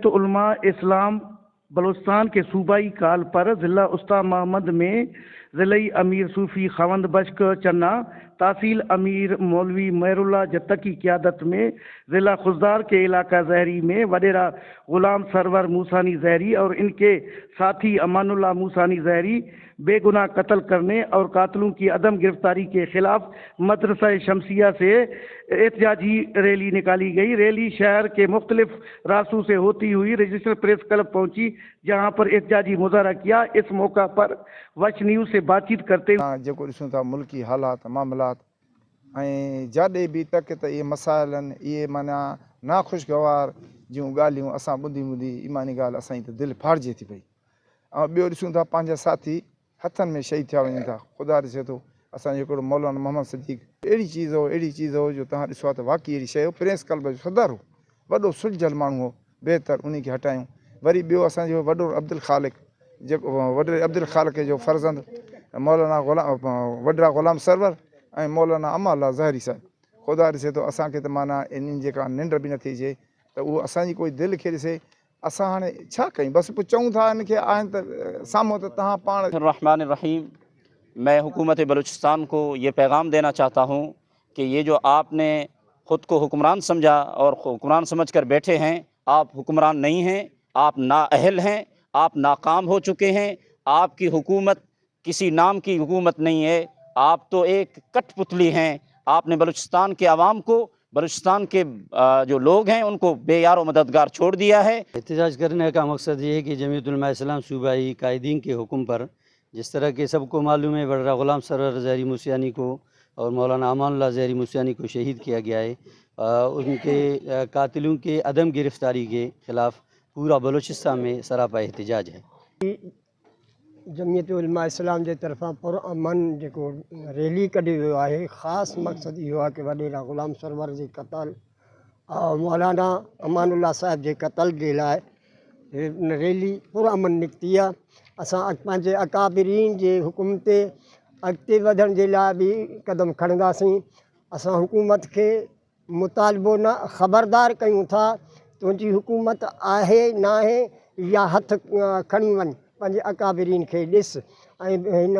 तो उलमा इस्लाम बलूचिस्तान के सूबाई काल पर ज़िला उस्ता मोहम्मद में ज़िले अमीर सूफ़ी खवंद बश्क चन्ना तहसील अमीर मौलवी महरुल्लाह जत्तक की क़यादत में ज़िला खुजदार के इलाका जहरी में वडेरा गुलाम सरवर मूसानी जहरी और इनके साथी अमानुल्लाह मूसानी जहरी बेगुनाह कत्ल करने और कातलों की अदम गिरफ्तारी के खिलाफ मदरसा शमसिया से एहतजाजी रैली निकाली गई। रैली शहर के मुख्तलिफ रास्तों से होती हुई रजिस्टर प्रेस क्लब पहुंची, जहां पर एहतजाजी मुजाहरा किया। इस मौका पर वच न्यूज़ से बातचीत करते जेको ॾिसूं था मुल्की हालात मामलात ऐं जाॾे बि तक त इहे मसाइल आहिनि, इहे माना नाख़ुशगवार जूं ॻाल्हियूं असां ॿुधी ॿुधी ईमानी ॻाल्हि असांजी त दिलि फाड़िजे थी पई। ऐं ॿियो ॾिसूं था पंहिंजा साथी हथनि में शहीद थिया वञनि था। ख़ुदा ॾिसे थो असांजो हिकिड़ो मौलाना मोहम्मद सदीक़ अहिड़ी चीज़ हो जो तव्हां ॾिसो आहे त वाक़ई अहिड़ी शइ हो। प्रेस क्लब जो सदर हो, वॾो सुलझल माण्हू हो, बहितर उन खे हटायूं। वरी ॿियो असांजो वॾो अब्दुल ख़ालिक, जेको वॾे अब्दुल ख़ालिक जो फर्ज़ंद मौलाना वडरा गुलाम सरवर ऐं मौलाना अमानुल्लाह ज़हरी साहिब। ख़ुदा ॾिसे थो असांखे त माना इन्हनि जेका निंड बि नथी अचे त उहो असांजी कोई दिलि खे ॾिसे। असां हाणे छा कयूं, बसि पोइ चऊं था इनखे आहिनि त साम्हूं त तव्हां पाण। रहमान रहीम, मैं हुकूमत बलूचिस्तान को ये पैगाम देना चाहता हूँ कि ये जो आपने ख़ुद को हुक्मरान समझा और हुक्मरान समझ कर बैठे हैं, आप हुक्मरान नहीं हैं, आप नाअहल हैं, आप नाकाम हो चुके हैं। आपकी हुकूमत किसी नाम की हुकूमत नहीं है, आप तो एक कठपुतली हैं। आपने बलूचिस्तान के अवाम को, बलूचिस्तान के जो लोग हैं उनको बेयार मददगार छोड़ दिया है। एहतजाज करने का मकसद ये है कि जमीयत उलमा इस्लाम सूबाई कायदीन के हुक्म पर, जिस तरह के सबको मालूम है वडरा गुलाम सरवर ज़हरी मूसियानी को और मौलाना अमानुल्लाह ज़हरी मूसियानी को शहीद किया गया है, उनके कातिलों के अदम गिरफ्तारी के ख़िलाफ़ पूरा बलूचिस्तान में सरापा एहतजाज है। जमीयत उलमा इस्लाम जे तरफ़ां पुरअमन जेको रैली कढी वियो आहे, ख़ासि मक़सदु इहो आहे कि वडेरा गुलाम सरवर जे क़तल और मौलाना अमानुल्लाह साहिब जे क़तल जे लाइ रैली पुरअमन निकिती आहे। असां पंहिंजे अकाबिरीन जे हुकुम ते अॻिते वधण जे लाइ बि क़दम खणंदासीं। असां हुकूमत खे मुतालिबो न ख़बरदार कयूं था, तुंहिंजी हुकूमत आहे न आहे या हथ खणी वञ, पंहिंजे अकाबिरीन खे ॾिस। ऐं हिन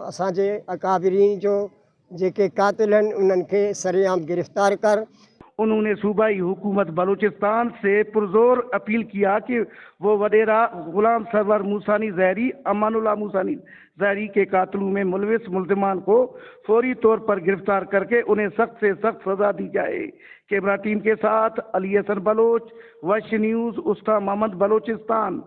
असांजे अकाबिरीन जो जेके कातिल आहिनि उन्हनि खे सरेआम गिरफ़्तार कर। उन्होंने सूबाई हुकूमत बलूचिस्तान से पुरजोर अपील किया कि वो वडेरा गुलाम सरवर मूसानी जहरी, अमानुल्लाह मूसानी जहरी के कातलों में मुलविस मुल्ज़िमान को फौरी तौर पर गिरफ्तार करके उन्हें सख्त से सख्त सजा दी जाए। कैमरा टीम के साथ अली हसन बलोच, वश न्यूज़, उस्ता मोहम्मद, बलूचिस्तान।